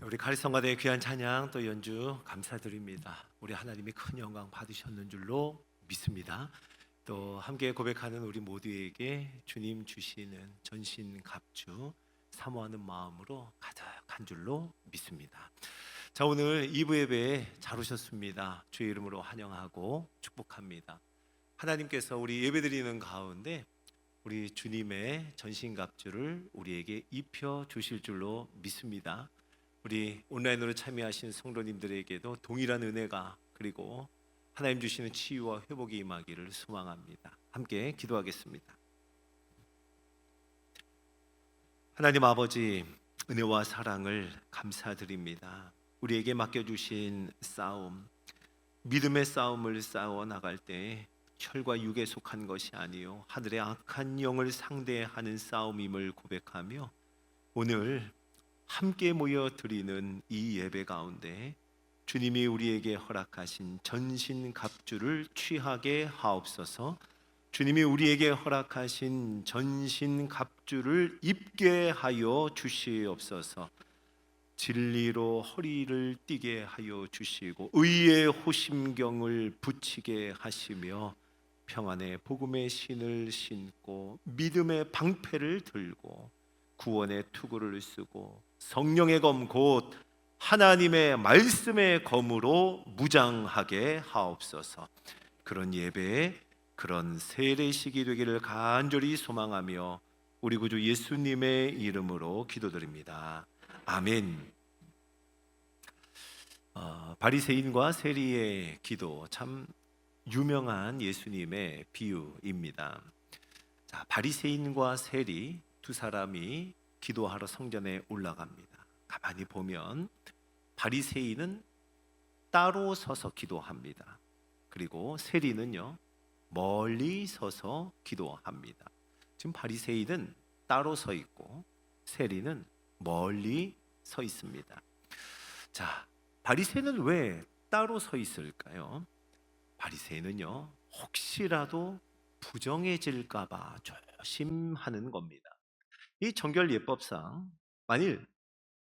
우리 카리스마대의 귀한 찬양 또 연주 감사드립니다. 우리 하나님이 큰 영광 받으셨는 줄로 믿습니다. 또 함께 고백하는 우리 모두에게 주님 주시는 전신갑주 사모하는 마음으로 가득한 줄로 믿습니다. 자, 오늘 2부 예배에 잘 오셨습니다. 주의 이름으로 환영하고 축복합니다. 하나님께서 우리 예배드리는 가운데 우리 주님의 전신갑주를 우리에게 입혀 주실 줄로 믿습니다. 우리 온라인으로 참여하신 성도님들에게도 동일한 은혜가 그리고 하나님 주시는 치유와 회복이 임하기를 소망합니다. 함께 기도하겠습니다. 하나님 아버지, 은혜와 사랑을 감사드립니다. 우리에게 맡겨주신 싸움, 믿음의 싸움을 싸워 나갈 때 혈과 육에 속한 것이 아니요 하늘의 악한 영을 상대하는 싸움임을 고백하며 오늘 함께 모여 드리는 이 예배 가운데 주님이 우리에게 허락하신 전신갑주를 취하게 하옵소서. 주님이 우리에게 허락하신 전신갑주를 입게 하여 주시옵소서. 진리로 허리를 띠게 하여 주시고 의의 호심경을 붙이게 하시며 평안의 복음의 신을 신고 믿음의 방패를 들고 구원의 투구를 쓰고 성령의 검 곧 하나님의 말씀의 검으로 무장하게 하옵소서. 그런 예배에 그런 세례식이 되기를 간절히 소망하며 우리 구주 예수님의 이름으로 기도드립니다. 아멘. 바리새인과 세리의 기도, 참 유명한 예수님의 비유입니다. 자, 바리새인과 세리 두 사람이 기도하러 성전에 올라갑니다. 가만히 보면 바리새인은 따로 서서 기도합니다. 그리고 세리는요 멀리 서서 기도합니다. 지금 바리새인은 따로 서 있고 세리는 멀리 서 있습니다. 자, 바리새인은 왜 따로 서 있을까요? 바리새인은요 혹시라도 부정해질까봐 조심하는 겁니다. 이 정결 예법상 만일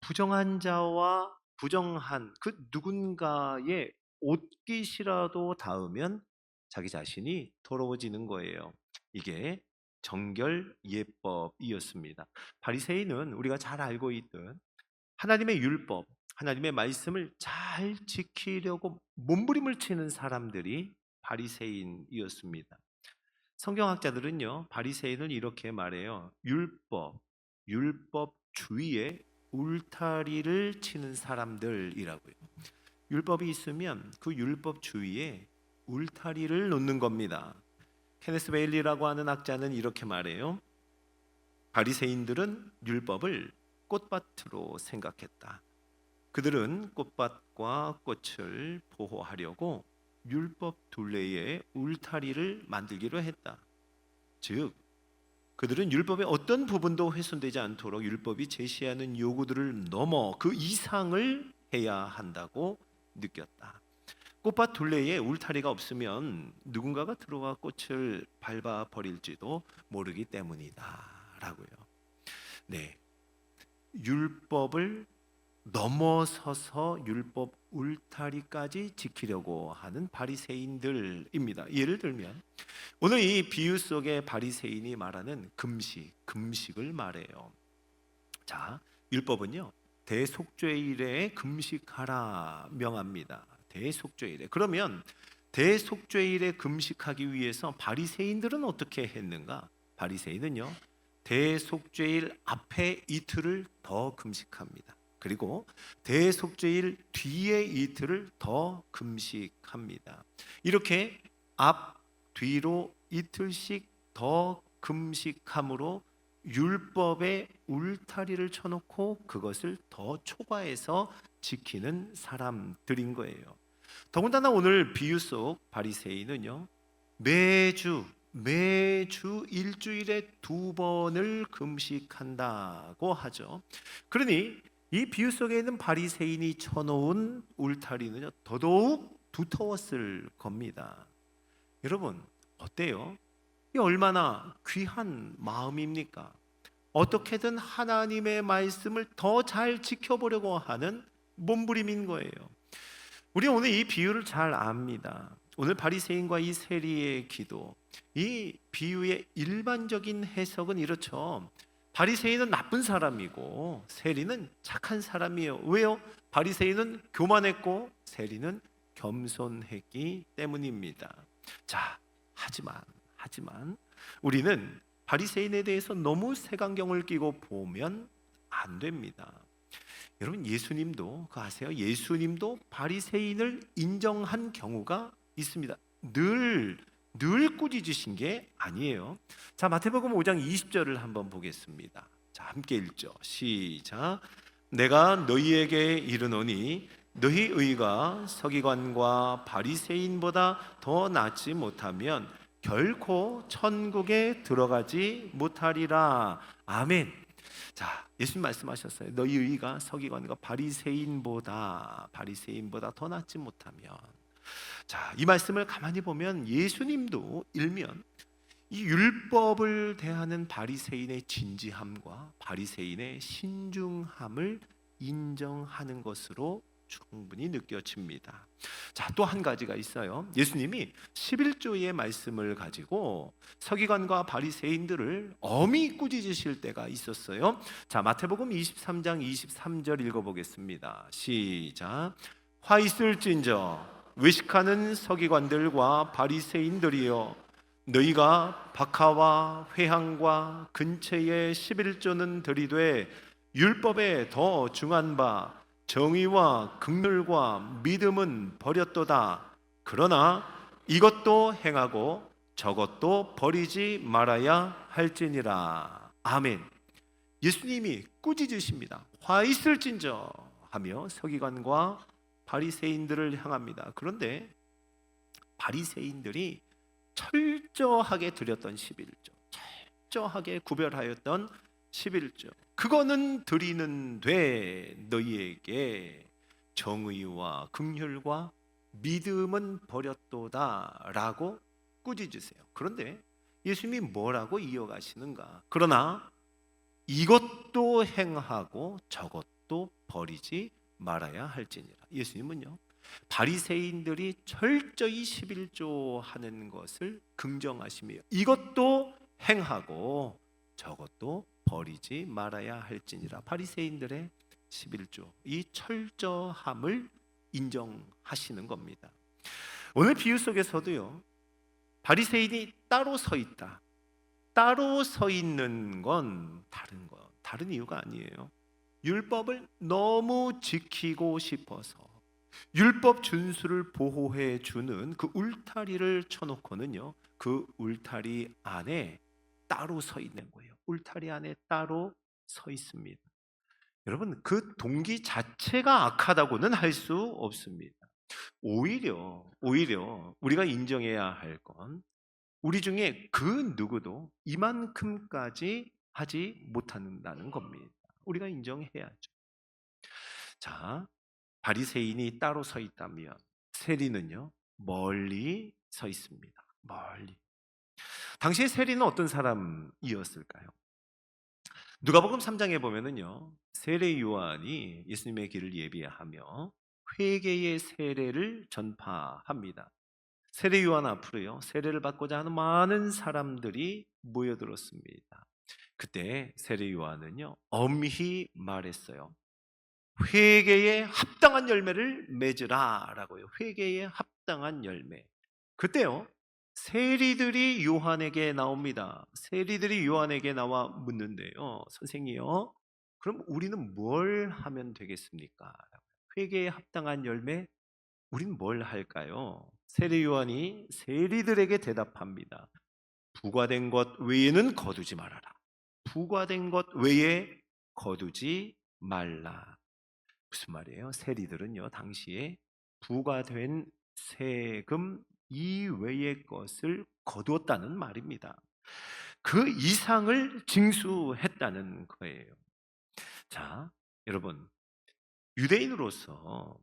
부정한 자와 부정한 그 누군가의 옷깃이라도 닿으면 자기 자신이 더러워지는 거예요. 이게 정결 예법이었습니다. 바리새인은 우리가 잘 알고 있듯 하나님의 율법, 하나님의 말씀을 잘 지키려고 몸부림을 치는 사람들이 바리새인이었습니다. 성경학자들은요 바리새인을 이렇게 말해요. 율법 주위에 울타리를 치는 사람들이라고요. 율법이 있으면 그 율법 주위에 울타리를 놓는 겁니다. 케네스 베일리라고 하는 학자는 이렇게 말해요. 바리새인들은 율법을 꽃밭으로 생각했다. 그들은 꽃밭과 꽃을 보호하려고 율법 둘레에 울타리를 만들기로 했다. 즉 그들은 율법의 어떤 부분도 훼손되지 않도록 율법이 제시하는 요구들을 넘어 그 이상을 해야 한다고 느꼈다. 꽃밭 둘레에 울타리가 없으면 누군가가 들어와 꽃을 밟아 버릴지도 모르기 때문이다라고요. 네, 율법을 넘어서서 율법 울타리까지 지키려고 하는 바리새인들입니다. 예를 들면 오늘 이 비유 속에 바리새인이 말하는 금식을 말해요. 자, 율법은요 대속죄일에 금식하라 명합니다. 대속죄일에. 그러면 대속죄일에 금식하기 위해서 바리새인들은 어떻게 했는가? 바리새인은요 대속죄일 앞에 이틀을 더 금식합니다. 그리고 대속죄일 뒤에 이틀을 더 금식합니다. 이렇게 앞 뒤로 이틀씩 더 금식함으로 율법의 울타리를 쳐놓고 그것을 더 초과해서 지키는 사람들인 거예요. 더군다나 오늘 비유 속 바리새인은요 매주 일주일에 2번을 금식한다고 하죠. 그러니 이 비유 속에 있는 바리새인이 쳐놓은 울타리는요 더더욱 두터웠을 겁니다. 여러분 어때요? 이 얼마나 귀한 마음입니까? 어떻게든 하나님의 말씀을 더 잘 지켜보려고 하는 몸부림인 거예요. 우리 오늘 이 비유를 잘 압니다. 오늘 바리새인과 이 세리의 기도, 이 비유의 일반적인 해석은 이렇죠. 바리새인은 나쁜 사람이고 세리는 착한 사람이에요. 왜요? 바리새인은 교만했고 세리는 겸손했기 때문입니다. 자, 하지만 우리는 바리새인에 대해서 너무 색안경을 끼고 보면 안 됩니다. 여러분, 예수님도 그거 아세요? 예수님도 바리새인을 인정한 경우가 있습니다. 늘 꾸짖으신 게 아니에요. 자, 마태복음 5장 20절을 한번 보겠습니다. 자, 함께 읽죠. 시작. 내가 너희에게 이르노니 너희 의가 서기관과 바리새인보다 더 낫지 못하면 결코 천국에 들어가지 못하리라. 아멘. 자, 예수님 말씀하셨어요. 너희 의가 서기관과 바리새인보다 더 낫지 못하면. 자, 이 말씀을 가만히 보면 예수님도 일면 이 율법을 대하는 바리새인의 진지함과 바리새인의 신중함을 인정하는 것으로 충분히 느껴집니다. 자, 또 한 가지가 있어요. 예수님이 11조의 말씀을 가지고 서기관과 바리새인들을 엄히 꾸짖으실 때가 있었어요. 자, 마태복음 23장 23절 읽어보겠습니다. 시작. 화 있을진저 외식하는 서기관들과 바리새인들이여, 너희가 박하와 회향과 근처의 11조는 들이되 율법에 더 중한 바 정의와 긍휼과 믿음은 버렸도다. 그러나 이것도 행하고 저것도 버리지 말아야 할지니라. 아멘. 예수님이 꾸짖으십니다. 화 있을진저 하며 서기관과 바리새인들을 향합니다. 그런데 바리새인들이 철저하게 드렸던 11조, 철저하게 구별하였던 11조, 그거는 드리는데 너희에게 정의와 긍휼과 믿음은 버렸도다 라고 꾸짖으세요. 그런데 예수님이 뭐라고 이어가시는가? 그러나 이것도 행하고 저것도 버리지 말아야 할지니라. 예수님은요, 바리새인들이 철저히 11조 하는 것을 긍정하시며 이것도 행하고 저것도 버리지 말아야 할지니라. 바리새인들의 11조, 이 철저함을 인정하시는 겁니다. 오늘 비유 속에서도요, 바리새인이 따로 서 있다, 따로 서 있는 건 다른 이유가 아니에요. 율법을 너무 지키고 싶어서 율법 준수를 보호해 주는 그 울타리를 쳐놓고는요, 그 울타리 안에 따로 서 있는 거예요. 울타리 안에 따로 서 있습니다. 여러분, 그 동기 자체가 악하다고는 할 수 없습니다. 오히려 우리가 인정해야 할 건 우리 중에 그 누구도 이만큼까지 하지 못한다는 겁니다. 우리가 인정해야죠. 자, 바리새인이 따로 서 있다면 세리는요, 멀리 서 있습니다. 멀리. 당시의 세리는 어떤 사람이었을까요? 누가복음 3장에 보면은요, 세례 요한이 예수님의 길을 예비하며 회개의 세례를 전파합니다. 세례 요한 앞으로요, 세례를 받고자 하는 많은 사람들이 모여들었습니다. 그때 세례 요한은요, 엄히 말했어요. 회개에 합당한 열매를 맺으라라고요. 회개에 합당한 열매. 그때요, 세리들이 요한에게 나옵니다. 세리들이 요한에게 나와 묻는데요, 선생이요, 그럼 우리는 뭘 하면 되겠습니까? 회개에 합당한 열매, 우린 뭘 할까요? 세례 요한이 세리들에게 대답합니다. 부과된 것 외에는 거두지 말아라. 부과된 것 외에 거두지 말라. 무슨 말이에요? 세리들은요, 당시에 부과된 세금 이외의 것을 거두었다는 말입니다. 그 이상을 징수했다는 거예요. 자, 여러분, 유대인으로서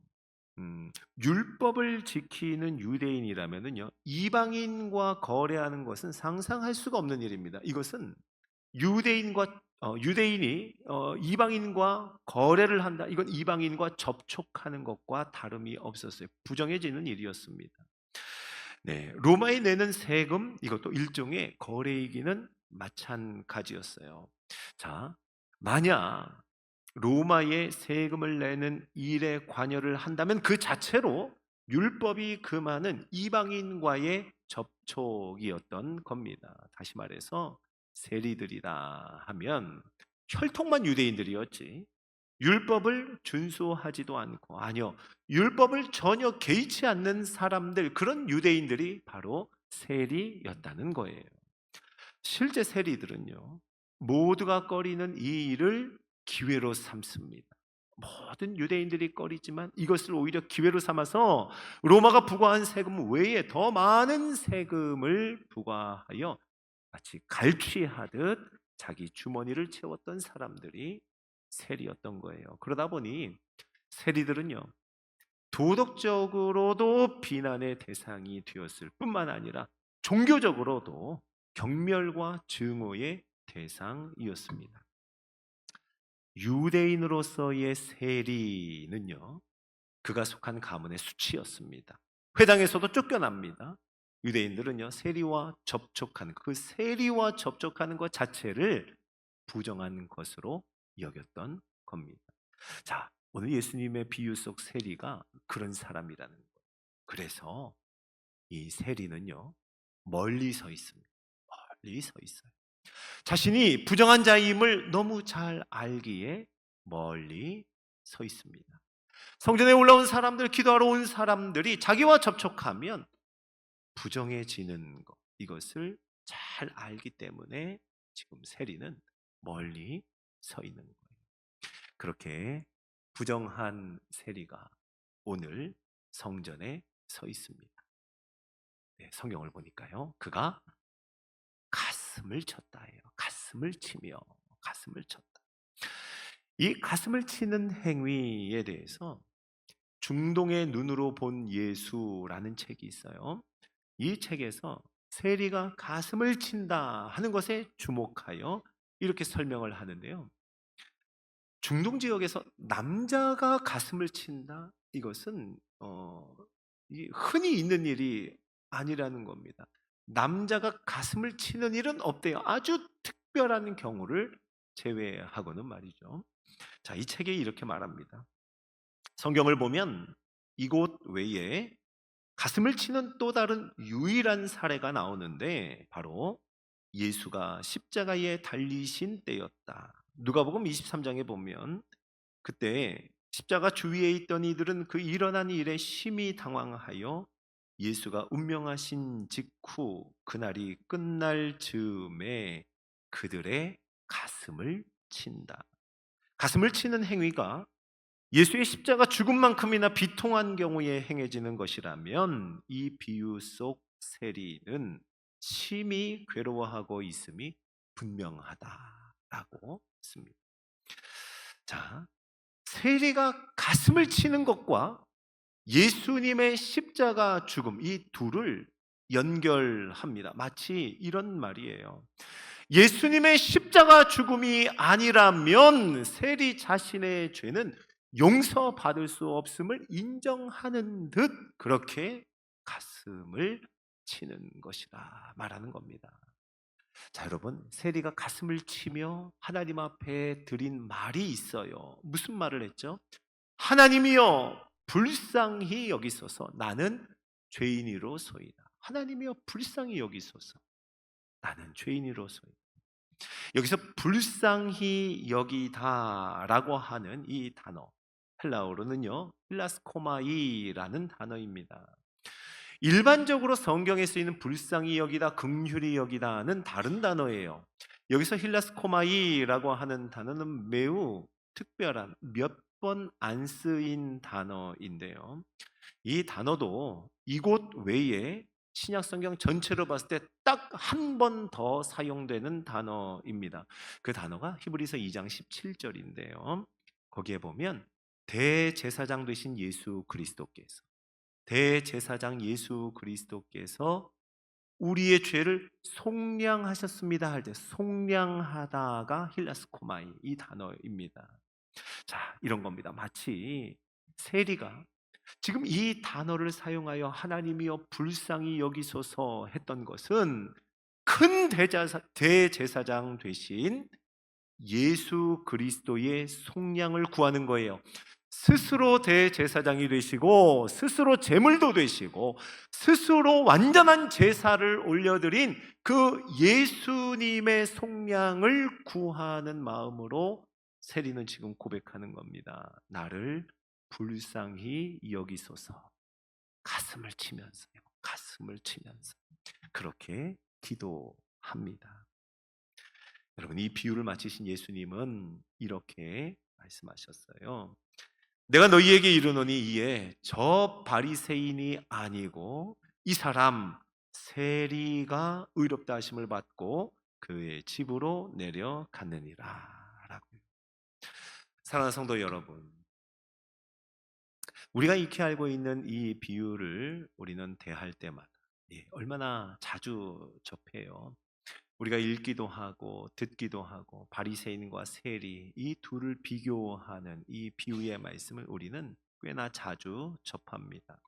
율법을 지키는 유대인이라면은요, 이방인과 거래하는 것은 상상할 수가 없는 일입니다. 이것은 유대인과 유대인이 이방인과 거래를 한다. 이건 이방인과 접촉하는 것과 다름이 없었어요. 부정해지는 일이었습니다. 네, 로마에 내는 세금 이것도 일종의 거래이기는 마찬가지였어요. 자, 만약 로마에 세금을 내는 일에 관여를 한다면 그 자체로 율법이 금하는 이방인과의 접촉이었던 겁니다. 다시 말해서 세리들이라 하면 혈통만 유대인들이었지 율법을 준수하지도 않고 아니요 율법을 전혀 개의치 않는 사람들 그런 유대인들이 바로 세리였다는 거예요. 실제 세리들은요 모두가 꺼리는 이 일을 기회로 삼습니다. 모든 유대인들이 꺼리지만 이것을 오히려 기회로 삼아서 로마가 부과한 세금 외에 더 많은 세금을 부과하여 마치 갈취하듯 자기 주머니를 채웠던 사람들이 세리였던 거예요. 그러다 보니 세리들은요 도덕적으로도 비난의 대상이 되었을 뿐만 아니라 종교적으로도 경멸과 증오의 대상이었습니다. 유대인으로서의 세리는요 그가 속한 가문의 수치였습니다. 회당에서도 쫓겨납니다. 유대인들은요 세리와 접촉하는 그 세리와 접촉하는 것 자체를 부정한 것으로 여겼던 겁니다. 자, 오늘 예수님의 비유 속 세리가 그런 사람이라는 거예요. 그래서 이 세리는요 멀리 서 있습니다. 멀리 서 있어요. 자신이 부정한 자임을 너무 잘 알기에 멀리 서 있습니다. 성전에 올라온 사람들, 기도하러 온 사람들이 자기와 접촉하면 부정해지는 것, 이것을 잘 알기 때문에 지금 세리는 멀리 서 있는 거예요. 그렇게 부정한 세리가 오늘 성전에 서 있습니다. 네, 성경을 보니까요 그가 가슴을 쳤다예요. 가슴을 치며 가슴을 쳤다. 이 가슴을 치는 행위에 대해서 중동의 눈으로 본 예수라는 책이 있어요. 이 책에서 세리가 가슴을 친다 하는 것에 주목하여 이렇게 설명을 하는데요. 중동 지역에서 남자가 가슴을 친다? 이것은 흔히 있는 일이 아니라는 겁니다. 남자가 가슴을 치는 일은 없대요. 아주 특별한 경우를 제외하고는 말이죠. 자, 이 책에 이렇게 말합니다. 성경을 보면 이곳 외에 가슴을 치는 또 다른 유일한 사례가 나오는데 바로 예수가 십자가에 달리신 때였다. 누가복음 23장에 보면 그때 십자가 주위에 있던 이들은 그 일어난 일에 심히 당황하여 예수가 운명하신 직후 그날이 끝날 즈음에 그들의 가슴을 친다. 가슴을 치는 행위가 예수의 십자가 죽음만큼이나 비통한 경우에 행해지는 것이라면 이 비유 속 세리는 심히 괴로워하고 있음이 분명하다라고 했습니다. 자, 세리가 가슴을 치는 것과 예수님의 십자가 죽음 이 둘을 연결합니다. 마치 이런 말이에요. 예수님의 십자가 죽음이 아니라면 세리 자신의 죄는 용서받을 수 없음을 인정하는 듯 그렇게 가슴을 치는 것이라 말하는 겁니다. 자, 여러분, 세리가 가슴을 치며 하나님 앞에 드린 말이 있어요. 무슨 말을 했죠? 하나님이여 불쌍히 여기소서 나는 죄인이로소이다. 하나님이여 불쌍히 여기소서 나는 죄인이로소이다. 여기서 불쌍히 여기다라고 하는 이 단어 헬라어로는요 힐라스코마이라는 단어입니다. 일반적으로 성경에 쓰이는 불쌍히 여기다, 긍휼히 여기다는 다른 단어예요. 여기서 힐라스코마이라고 하는 단어는 매우 특별한 몇 번 안 쓰인 단어인데요. 이 단어도 이곳 외에 신약 성경 전체로 봤을 때 딱 한 번 더 사용되는 단어입니다. 그 단어가 히브리서 2장 17절인데요. 거기에 보면 대제사장 되신 예수 그리스도께서 우리의 죄를 속량하셨습니다 할 때 속량하다가 힐라스코마이 이 단어입니다. 자, 이런 겁니다. 마치 세리가 지금 이 단어를 사용하여 하나님이여 불쌍히 여기소서 했던 것은 큰 대제사장 되신 예수 그리스도의 속량을 구하는 거예요. 스스로 대제사장이 되시고 스스로 제물도 되시고 스스로 완전한 제사를 올려드린 그 예수님의 속량을 구하는 마음으로 세리는 지금 고백하는 겁니다. 나를 불쌍히 여기소서. 가슴을 치면서요. 가슴을 치면서 그렇게 기도합니다. 여러분, 이 비유를 마치신 예수님은 이렇게 말씀하셨어요. 내가 너희에게 이르노니 이에 저 바리새인이 아니고 이 사람 세리가 의롭다 하심을 받고 그의 집으로 내려갔느니라 라고요. 사랑하는 성도 여러분, 우리가 익히 알고 있는 이 비유를 우리는 대할 때마다 얼마나 자주 접해요. 우리가 읽기도 하고 듣기도 하고 바리새인과 세리 이 둘을 비교하는 이 비유의 말씀을 우리는 꽤나 자주 접합니다.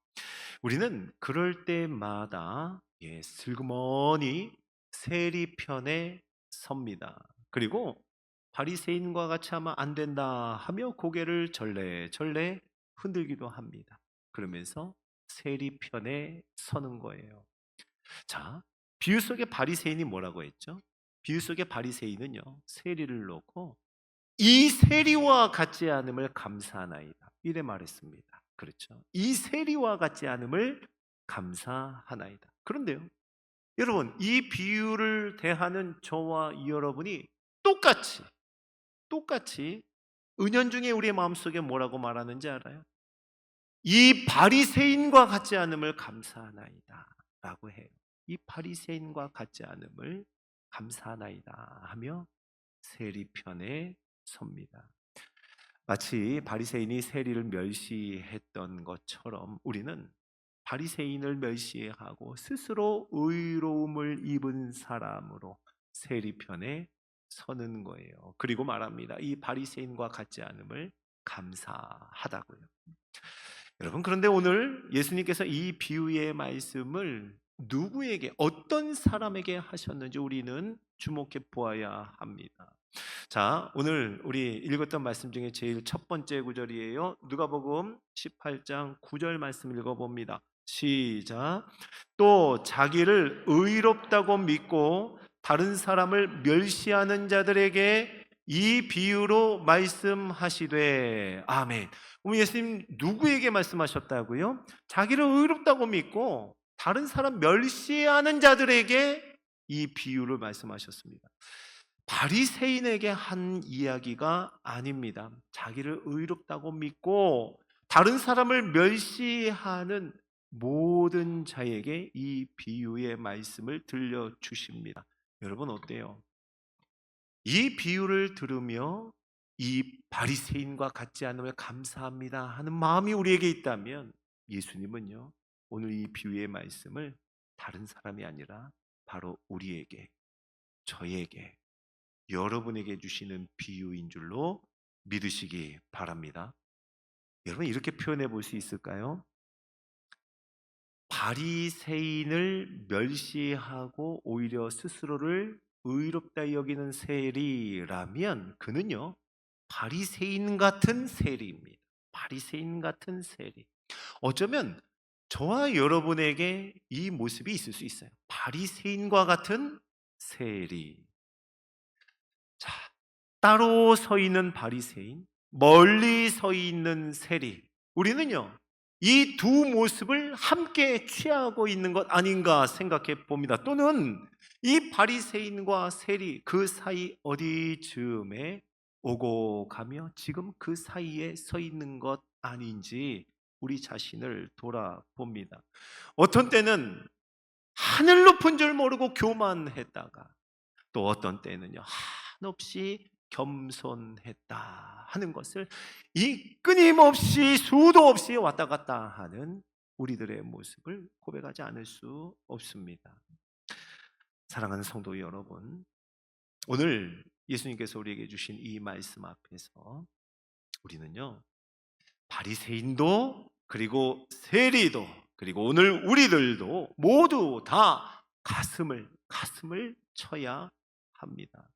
우리는 그럴 때마다 슬그머니 세리 편에 섭니다. 그리고 바리새인과 같이 하면 안 된다 하며 고개를 절레절레 흔들기도 합니다. 그러면서 세리 편에 서는 거예요. 자, 비유 속의 바리새인이 뭐라고 했죠? 비유 속의 바리새인은요, 세리를 놓고 이 세리와 같지 않음을 감사하나이다 이래 말했습니다. 그렇죠? 이 세리와 같지 않음을 감사하나이다. 그런데요, 여러분, 이 비유를 대하는 저와 여러분이 똑같이 은연중에 우리의 마음속에 뭐라고 말하는지 알아요? 이 바리새인과 같지 않음을 감사하나이다 라고 해요. 이 바리새인과 같지 않음을 감사하나이다 하며 세리편에 섭니다. 마치 바리새인이 세리를 멸시했던 것처럼 우리는 바리새인을 멸시하고 스스로 의로움을 입은 사람으로 세리편에 서는 거예요. 그리고 말합니다. 이 바리새인과 같지 않음을 감사하다고요. 여러분, 그런데 오늘 예수님께서 이 비유의 말씀을 누구에게, 어떤 사람에게 하셨는지 우리는 주목해 보아야 합니다. 자, 오늘 우리 읽었던 말씀 중에 제일 첫 번째 구절이에요. 누가복음 18장 9절 말씀 읽어봅니다. 시작. 또 자기를 의롭다고 믿고 다른 사람을 멸시하는 자들에게 이 비유로 말씀하시되. 아멘. 그럼 예수님 누구에게 말씀하셨다고요? 자기를 의롭다고 믿고 다른 사람 멸시하는 자들에게 이 비유를 말씀하셨습니다. 바리새인에게 한 이야기가 아닙니다. 자기를 의롭다고 믿고 다른 사람을 멸시하는 모든 자에게 이 비유의 말씀을 들려주십니다. 여러분 어때요? 이 비유를 들으며 이 바리새인과 같지 않음을 감사합니다 하는 마음이 우리에게 있다면 예수님은요, 오늘 이 비유의 말씀을 다른 사람이 아니라 바로 우리에게, 저에게, 여러분에게 주시는 비유인 줄로 믿으시기 바랍니다. 여러분, 이렇게 표현해 볼 수 있을까요? 바리새인을 멸시하고 오히려 스스로를 의롭다 여기는 세리라면 그는요, 바리새인 같은 세리입니다. 바리새인 같은 세리. 어쩌면 저와 여러분에게 이 모습이 있을 수 있어요. 바리새인과 같은 세리. 자, 따로 서 있는 바리새인, 멀리 서 있는 세리. 우리는요, 이 두 모습을 함께 취하고 있는 것 아닌가 생각해 봅니다. 또는 이 바리새인과 세리 그 사이 어디쯤에 오고 가며 지금 그 사이에 서 있는 것 아닌지 우리 자신을 돌아봅니다. 어떤 때는 하늘 높은 줄 모르고 교만했다가 또 어떤 때는요, 한없이 겸손했다 하는 것을 이 끊임없이 수도 없이 왔다 갔다 하는 우리들의 모습을 고백하지 않을 수 없습니다. 사랑하는 성도 여러분, 오늘 예수님께서 우리에게 주신 이 말씀 앞에서 우리는요, 바리새인도 그리고 세리도 그리고 오늘 우리들도 모두 다 가슴을 쳐야 합니다.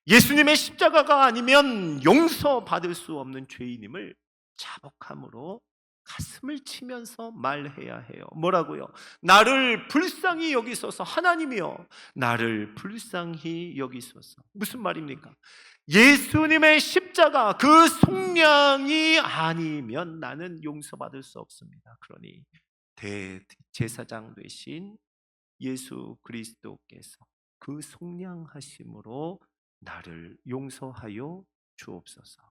예수님의 십자가가 아니면 용서받을 수 없는 죄인임을 자복함으로 가슴을 치면서 말해야 해요. 뭐라고요? 나를 불쌍히 여기소서. 하나님이여, 나를 불쌍히 여기소서. 무슨 말입니까? 예수님의 십자가 그 속량이 아니면 나는 용서받을 수 없습니다. 그러니 대제사장 되신 예수 그리스도께서 그 속량하심으로 나를 용서하여 주옵소서.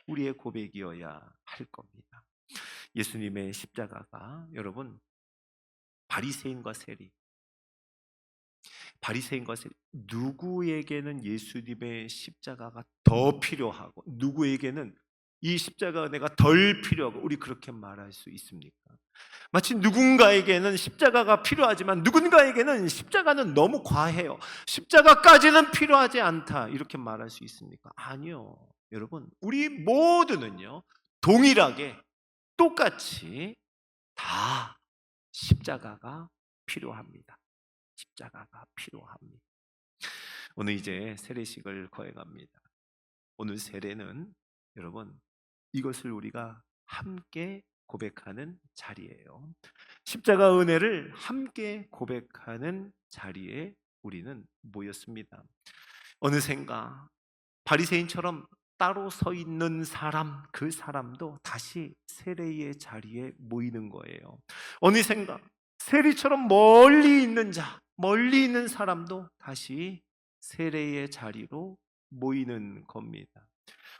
우리의 고백이어야 할 겁니다. 예수님의 십자가가 여러분 바리새인과 세리, 누구에게는 예수님의 십자가가 더 필요하고 누구에게는 이 십자가가 내가 덜 필요하고 우리 그렇게 말할 수 있습니까? 마치 누군가에게는 십자가가 필요하지만 누군가에게는 십자가는 너무 과해요. 십자가까지는 필요하지 않다. 이렇게 말할 수 있습니까? 아니요. 여러분, 우리 모두는요, 동일하게 똑같이 다 십자가가 필요합니다. 십자가가 필요합니다. 오늘 이제 세례식을 거행합니다. 오늘 세례는 여러분 이것을 우리가 함께 고백하는 자리예요. 십자가 은혜를 함께 고백하는 자리에 우리는 모였습니다. 어느샌가 바리새인처럼 따로 서 있는 사람, 그 사람도 다시 세례의 자리에 모이는 거예요. 어느샌가 세리처럼 멀리 있는 자, 멀리 있는 사람도 다시 세례의 자리로 모이는 겁니다.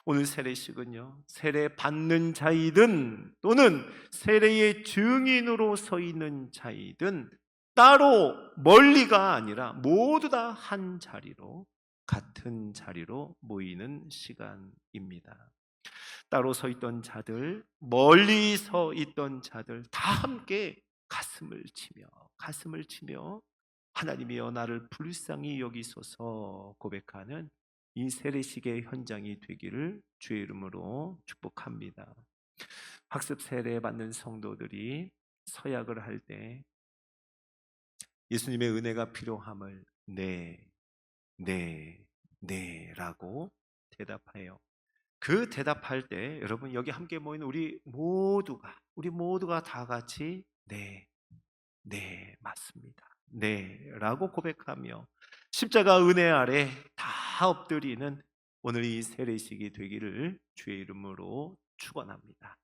오늘 세례식은요, 세례 받는 자이든 또는 세례의 증인으로 서 있는 자이든 따로 멀리가 아니라 모두 다 한 자리로, 같은 자리로 모이는 시간입니다. 따로 서 있던 자들, 멀리 서 있던 자들 다 함께 가슴을 치며 하나님이여 나를 불쌍히 여기소서 고백하는 이 세례식의 현장이 되기를 주의 이름으로 축복합니다. 학습 세례 받는 성도들이 서약을 할 때 예수님의 은혜가 필요함을 네 라고 대답해요. 그 대답할 때 여러분 여기 함께 모인 우리 모두가 다 같이 네 맞습니다. 네 라고 고백하며 십자가 은혜 아래 다 엎드리는 오늘 이 세례식이 되기를 주의 이름으로 축원합니다.